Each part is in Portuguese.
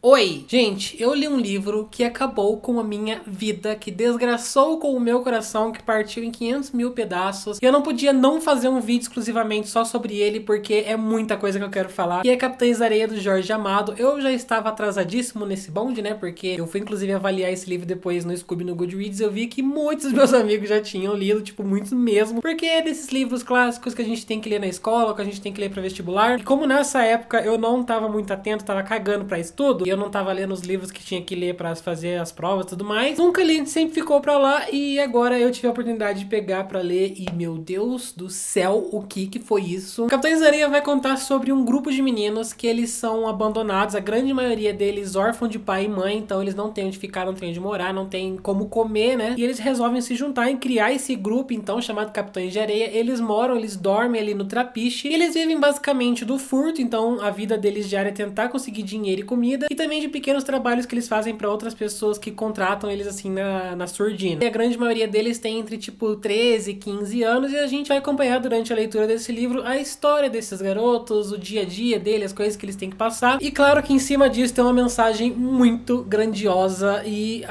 Oi, gente, eu li um livro que acabou com a minha vida, que desgraçou com o meu coração, que partiu em 500 mil pedaços. E eu não podia não fazer um vídeo exclusivamente só sobre ele, porque é muita coisa que eu quero falar. E é Capitães da Areia, do Jorge Amado. Eu já estava atrasadíssimo nesse bonde, né? Porque eu fui inclusive avaliar esse livro depois no Scooby no Goodreads. Eu vi que muitos meus amigos já tinham lido, tipo, muitos mesmo. Porque é desses livros clássicos que a gente tem que ler na escola, que a gente tem que ler pra vestibular. E como nessa época eu não tava muito atento, tava cagando pra estudo, e eu não tava lendo os livros que tinha que ler pra fazer as provas e tudo mais, nunca li, sempre ficou pra lá, e agora eu tive a oportunidade de pegar pra ler, e meu Deus do céu, o que foi isso? Capitães da Areia vai contar sobre um grupo de meninos que eles são abandonados, a grande maioria deles órfãos de pai e mãe, então eles não têm onde ficar, não têm onde morar, não têm como comer, né? E eles resolvem se juntar e criar esse grupo, então, chamado Capitães de Areia. Eles moram, eles dormem ali no trapiche, e eles vivem basicamente do furto, então a vida deles diária é tentar conseguir dinheiro e comida, e também de pequenos trabalhos que eles fazem pra outras pessoas que contratam eles assim na surdina. E a grande maioria deles tem entre tipo 13 e 15 anos, e a gente vai acompanhar durante a leitura desse livro a história desses garotos, o dia a dia deles, as coisas que eles têm que passar. E claro que em cima disso tem uma mensagem muito grandiosa e...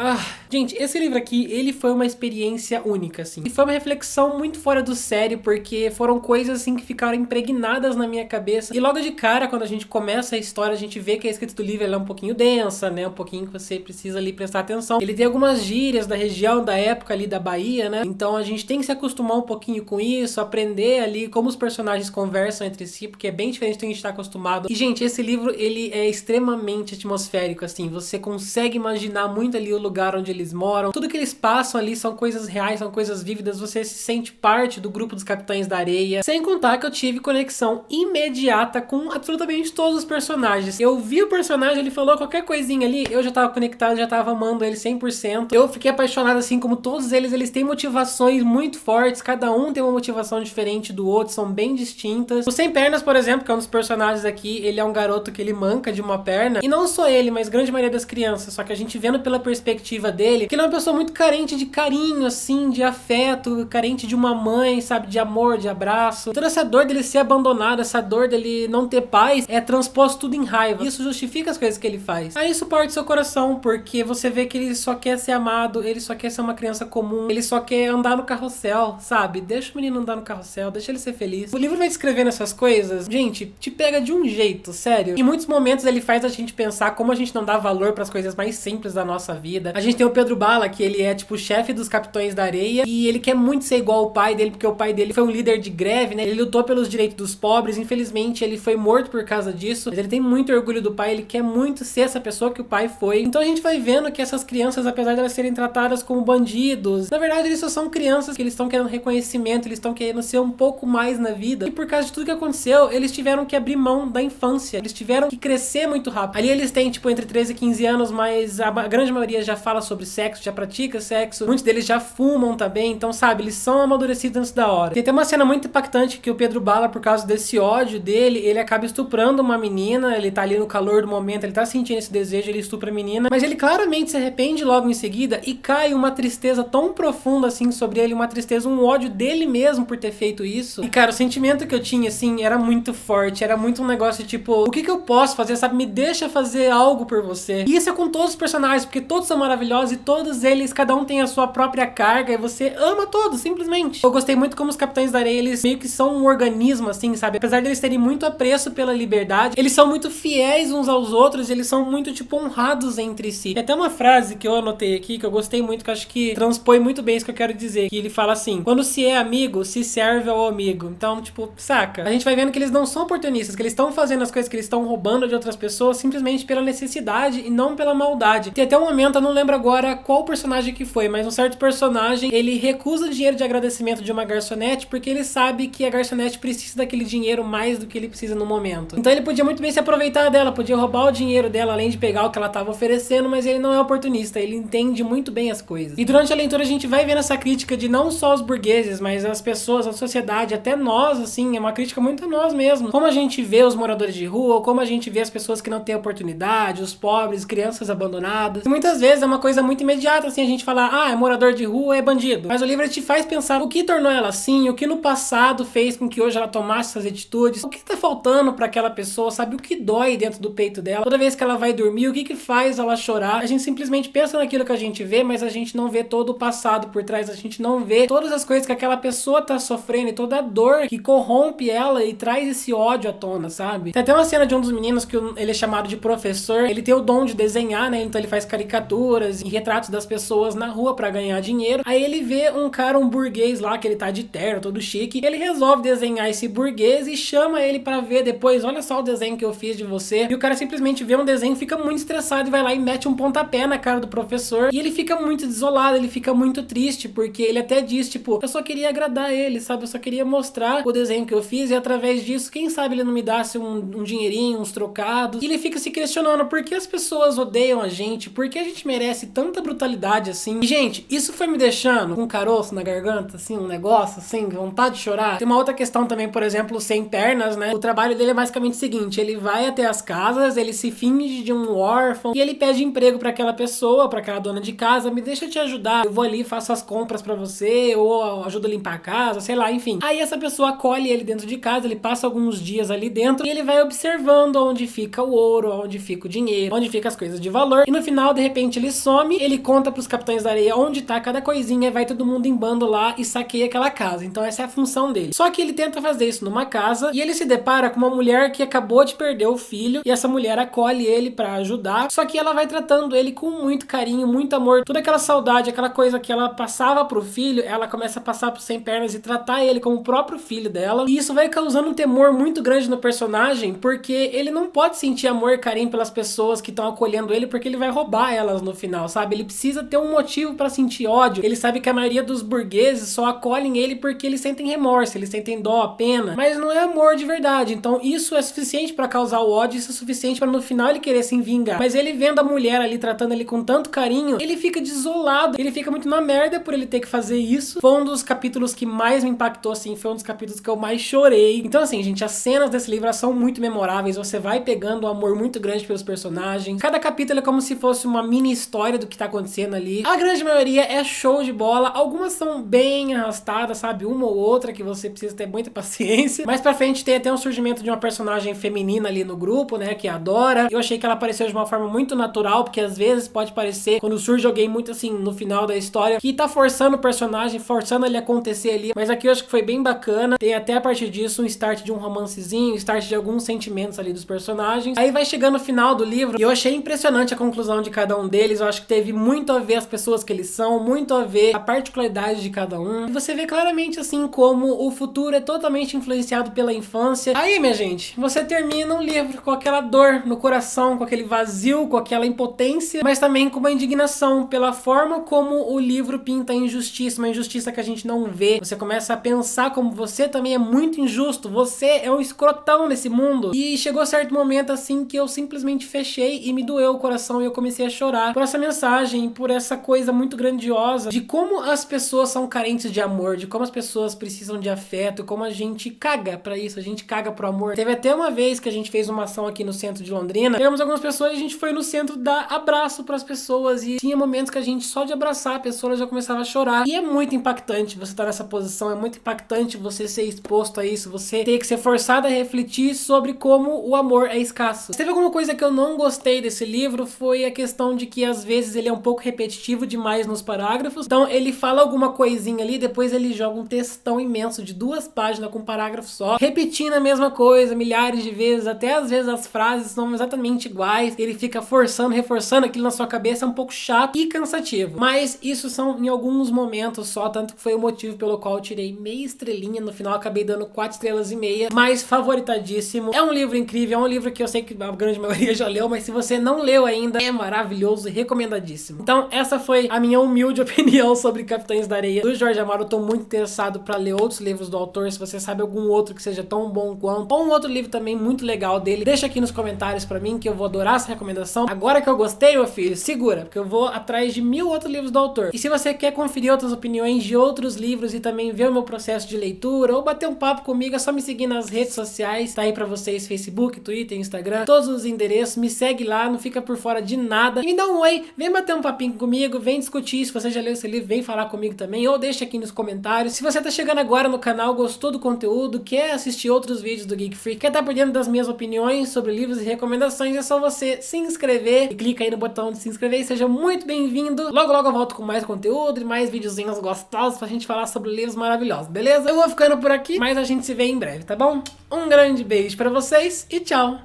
gente, esse livro aqui, ele foi uma experiência única, assim. E foi uma reflexão muito fora do sério, porque foram coisas assim que ficaram impregnadas na minha cabeça. E logo de cara, quando a gente começa a história, a gente vê que a escrita do livro ela é um pouquinho densa, né? Um pouquinho que você precisa ali prestar atenção. Ele tem algumas gírias da região, da época ali da Bahia, né? Então a gente tem que se acostumar um pouquinho com isso, aprender ali como os personagens conversam entre si, porque é bem diferente do que a gente tá acostumado. E, gente, esse livro, ele é extremamente atmosférico, assim. Você consegue imaginar muito ali o lugar onde eles moram. Tudo que eles passam ali são coisas reais, são coisas vívidas. Você se sente parte do grupo dos Capitães da Areia. Sem contar que eu tive conexão imediata com absolutamente todos os personagens. Eu vi o personagem, ele falou qualquer coisinha ali, eu já tava conectado, já tava amando ele 100%. Eu fiquei apaixonado, assim, como todos eles têm motivações muito fortes, cada um tem uma motivação diferente do outro, são bem distintas. O Sem Pernas, por exemplo, que é um dos personagens aqui, ele é um garoto que ele manca de uma perna, e não só ele, mas grande maioria das crianças, só que a gente vendo pela perspectiva dele, que ele é uma pessoa muito carente de carinho, assim, de afeto, carente de uma mãe, sabe, de amor, de abraço. Toda essa dor dele ser abandonado, essa dor dele não ter paz, é transposto tudo em raiva. Isso justifica as coisas que ele faz. Aí isso parte do seu coração, porque você vê que ele só quer ser amado, ele só quer ser uma criança comum, ele só quer andar no carrossel, sabe? Deixa o menino andar no carrossel, deixa ele ser feliz. O livro vai descrevendo essas coisas, gente, te pega de um jeito, sério. Em muitos momentos ele faz a gente pensar como a gente não dá valor pras coisas mais simples da nossa vida. A gente tem o Pedro Bala, que ele é tipo o chefe dos Capitães da Areia, e ele quer muito ser igual ao pai dele, porque o pai dele foi um líder de greve, né? Ele lutou pelos direitos dos pobres, infelizmente ele foi morto por causa disso, mas ele tem muito orgulho do pai, ele quer muito ser essa pessoa que o pai foi. Então a gente vai vendo que essas crianças, apesar de elas serem tratadas como bandidos, na verdade eles só são crianças que eles estão querendo reconhecimento, eles estão querendo ser um pouco mais na vida. E por causa de tudo que aconteceu, eles tiveram que abrir mão da infância, eles tiveram que crescer muito rápido. Ali eles têm tipo entre 13 e 15 anos, mas a grande maioria já fala sobre sexo, já pratica sexo, muitos deles já fumam também, então sabe, eles são amadurecidos antes da hora. Tem até uma cena muito impactante que o Pedro Bala, por causa desse ódio dele, ele acaba estuprando uma menina, ele tá ali no calor do momento, ele tá sentindo esse desejo, ele estupra a menina, mas ele claramente se arrepende logo em seguida e cai uma tristeza tão profunda assim sobre ele, uma tristeza, um ódio dele mesmo por ter feito isso. E cara, o sentimento que eu tinha assim era muito forte, era muito um negócio tipo, o que eu posso fazer, sabe? Me deixa fazer algo por você. E isso é com todos os personagens, porque todos são maravilhosos e todos eles, cada um tem a sua própria carga e você ama todos, simplesmente. Eu gostei muito como os Capitães da Areia, eles meio que são um organismo assim, sabe? Apesar de eles terem muito apreço pela liberdade, eles são muito fiéis uns aos outros, eles são muito, tipo, honrados entre si. Tem até uma frase que eu anotei aqui, que eu gostei muito, que eu acho que transpõe muito bem isso que eu quero dizer, que ele fala assim: quando se é amigo, se serve ao amigo. Então, tipo, saca? A gente vai vendo que eles não são oportunistas, que eles estão fazendo as coisas, que eles estão roubando de outras pessoas simplesmente pela necessidade e não pela maldade. Tem até um momento, eu não lembro agora qual personagem que foi, mas um certo personagem, ele recusa o dinheiro de agradecimento de uma garçonete porque ele sabe que a garçonete precisa daquele dinheiro mais do que ele precisa no momento. Então ele podia muito bem se aproveitar dela, podia roubar o dinheiro dela, além de pegar o que ela estava oferecendo, mas ele não é oportunista, ele entende muito bem as coisas. E durante a leitura a gente vai vendo essa crítica de não só os burgueses, mas as pessoas, a sociedade, até nós, assim, é uma crítica muito a nós mesmos. Como a gente vê os moradores de rua, como a gente vê as pessoas que não têm oportunidade, os pobres, crianças abandonadas. E muitas vezes é uma coisa muito muito imediato, assim, a gente falar, ah, é morador de rua, é bandido. Mas o livro te faz pensar o que tornou ela assim, o que no passado fez com que hoje ela tomasse essas atitudes, o que tá faltando pra aquela pessoa, sabe? O que dói dentro do peito dela. Toda vez que ela vai dormir, o que faz ela chorar? A gente simplesmente pensa naquilo que a gente vê, mas a gente não vê todo o passado por trás, a gente não vê todas as coisas que aquela pessoa tá sofrendo e toda a dor que corrompe ela e traz esse ódio à tona, sabe? Tem até uma cena de um dos meninos que ele é chamado de professor, ele tem o dom de desenhar, né? Então ele faz caricaturas e retratos das pessoas na rua pra ganhar dinheiro. Aí ele vê um cara, um burguês lá, que ele tá de terno, todo chique, ele resolve desenhar esse burguês e chama ele pra ver depois, olha só o desenho que eu fiz de você. E o cara simplesmente vê um desenho, fica muito estressado e vai lá e mete um pontapé na cara do professor. E ele fica muito desolado, ele fica muito triste, porque ele até diz, tipo, eu só queria agradar ele, sabe? Eu só queria mostrar o desenho que eu fiz e através disso, quem sabe ele não me dasse um dinheirinho, uns trocados. E ele fica se questionando por que as pessoas odeiam a gente, por que a gente merece tanta brutalidade assim. E, gente, isso foi me deixando com um caroço na garganta, assim, um negócio, assim, vontade de chorar. Tem uma outra questão também, por exemplo, Sem Pernas, né? O trabalho dele é basicamente o seguinte, ele vai até as casas, ele se finge de um órfão e ele pede emprego pra aquela pessoa, pra aquela dona de casa, me deixa te ajudar, eu vou ali, faço as compras pra você, ou ajudo a limpar a casa, sei lá, enfim. Aí essa pessoa acolhe ele dentro de casa, ele passa alguns dias ali dentro e ele vai observando onde fica o ouro, onde fica o dinheiro, onde fica as coisas de valor. E no final, de repente, ele some, ele conta pros Capitães da Areia onde tá cada coisinha, e vai todo mundo em bando lá e saqueia aquela casa. Então essa é a função dele. Só que ele tenta fazer isso numa casa e ele se depara com uma mulher que acabou de perder o filho e essa mulher acolhe ele pra ajudar. Só que ela vai tratando ele com muito carinho, muito amor. Toda aquela saudade, aquela coisa que ela passava pro filho, ela começa a passar pro Sem Pernas e tratar ele como o próprio filho dela. E isso vai causando um temor muito grande no personagem, porque ele não pode sentir amor e carinho pelas pessoas que estão acolhendo ele, porque ele vai roubar elas no final, sabe? Ele precisa ter um motivo pra sentir ódio. Ele sabe que a maioria dos burgueses só acolhem ele porque eles sentem remorso, eles sentem dó, pena, mas não é amor de verdade. Então isso é suficiente pra causar o ódio, isso é suficiente pra no final ele querer se vingar. Mas ele vendo a mulher ali tratando ele com tanto carinho, ele fica desolado, ele fica muito na merda por ele ter que fazer isso. Foi um dos capítulos que mais me impactou, assim, foi um dos capítulos que eu mais chorei. Então assim, gente, as cenas desse livro são muito memoráveis, você vai pegando um amor muito grande pelos personagens. Cada capítulo é como se fosse uma mini história do que tá acontecendo ali. A grande maioria é show de bola, algumas são bem arrastadas, sabe? Uma ou outra que você precisa ter muita paciência. Mais pra frente tem até um surgimento de uma personagem feminina ali no grupo, né, que é a Dora. Eu achei que ela apareceu de uma forma muito natural, porque às vezes pode parecer, quando surge alguém muito assim, no final da história, que tá forçando o personagem, forçando ele a acontecer ali, mas aqui eu acho que foi bem bacana. Tem até a partir disso um start de um romancezinho, start de alguns sentimentos ali dos personagens. Aí vai chegando no final do livro, e eu achei impressionante a conclusão de cada um deles. Eu acho que teve muito a ver as pessoas que eles são, muito a ver a particularidade de cada um. E você vê claramente assim como o futuro é totalmente influenciado pela infância. Aí, minha gente, você termina um livro com aquela dor no coração, com aquele vazio, com aquela impotência, mas também com uma indignação pela forma como o livro pinta a injustiça, uma injustiça que a gente não vê. Você começa a pensar como você também é muito injusto, você é um escrotão nesse mundo. E chegou certo momento assim que eu simplesmente fechei e me doeu o coração e eu comecei a chorar por essa mensagem, por essa coisa muito grandiosa de como as pessoas são carentes de amor, de como as pessoas precisam de afeto, como a gente caga pra isso, a gente caga pro amor. Teve até uma vez que a gente fez uma ação aqui no centro de Londrina, pegamos algumas pessoas e a gente foi no centro dar abraço pras pessoas e tinha momentos que a gente só de abraçar a pessoa ela já começava a chorar. E é muito impactante você estar nessa posição, é muito impactante você ser exposto a isso, você ter que ser forçado a refletir sobre como o amor é escasso. Se teve alguma coisa que eu não gostei desse livro, foi a questão de que às vezes ele é um pouco repetitivo demais nos parágrafos. Então ele fala alguma coisinha ali, depois ele joga um textão imenso de 2 páginas com um parágrafo só, repetindo a mesma coisa milhares de vezes, até às vezes as frases são exatamente iguais, ele fica forçando, reforçando aquilo na sua cabeça, é um pouco chato e cansativo. Mas isso são em alguns momentos só, tanto que foi o motivo pelo qual eu tirei meia estrelinha, no final acabei dando 4 estrelas e meia, mas favoritadíssimo. É um livro incrível, é um livro que eu sei que a grande maioria já leu, mas se você não leu ainda, é maravilhoso e recomendadíssimo. Então essa foi a minha humilde opinião sobre Capitães da Areia do Jorge Amado. Eu tô muito interessado pra ler outros livros do autor, se você sabe algum outro que seja tão bom quanto, ou um outro livro também muito legal dele, deixa aqui nos comentários pra mim que eu vou adorar essa recomendação. Agora que eu gostei, meu filho, segura, porque eu vou atrás de 1000 outros livros do autor. E se você quer conferir outras opiniões de outros livros e também ver o meu processo de leitura ou bater um papo comigo, é só me seguir nas redes sociais, tá aí pra vocês, Facebook, Twitter, Instagram, todos os endereços, me segue lá, não fica por fora de nada. E me dá um oi, vem bater bater um papinho comigo, vem discutir. Se você já leu esse livro, vem falar comigo também, ou deixa aqui nos comentários. Se você tá chegando agora no canal, gostou do conteúdo, quer assistir outros vídeos do Geek Freak, quer estar por dentro das minhas opiniões sobre livros e recomendações, é só você se inscrever e clica aí no botão de se inscrever e seja muito bem-vindo. Logo, logo eu volto com mais conteúdo e mais videozinhos gostosos pra gente falar sobre livros maravilhosos, beleza? Eu vou ficando por aqui, mas a gente se vê em breve, tá bom? Um grande beijo pra vocês e tchau!